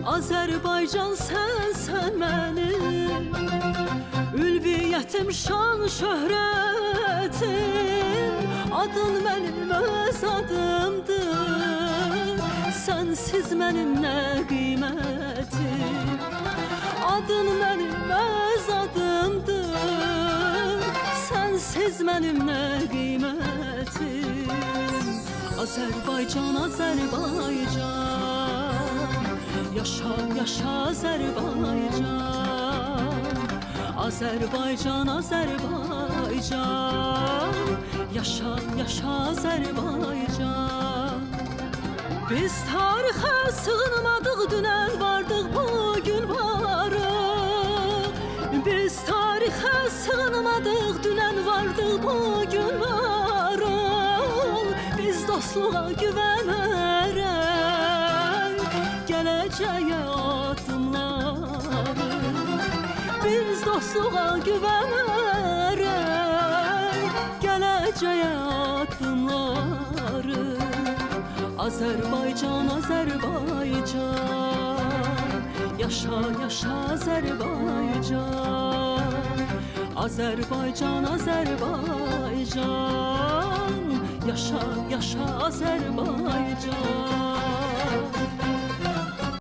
Azərbaycan sən mənim ülviyyətim, şan şöhrətim. Adın mənim öz adımdır, sənsiz mənim nə qiymətim. Adın mənim öz adımdır, sənsiz mənim nə qiymətim. Azərbaycan, Azərbaycan, yaşa, yaşa Azərbaycan. Azərbaycan, Azərbaycan, yaşa, yaşa Azərbaycan. Biz tarixə sığınmadıq, dünən vardıq, bugün varıq. Biz tarixə sığınmadıq, dünən vardıq, bugün varıq. Biz dostluğa güvənərək gələcəyə addımlarıq. Biz dostluğa güvənərək gələcəyə addımlarıq. Azərbaycan, Azərbaycan, yaşa, yaşa Azərbaycan. Azərbaycan, Azərbaycan, yaşa, yaşa Azərbaycan.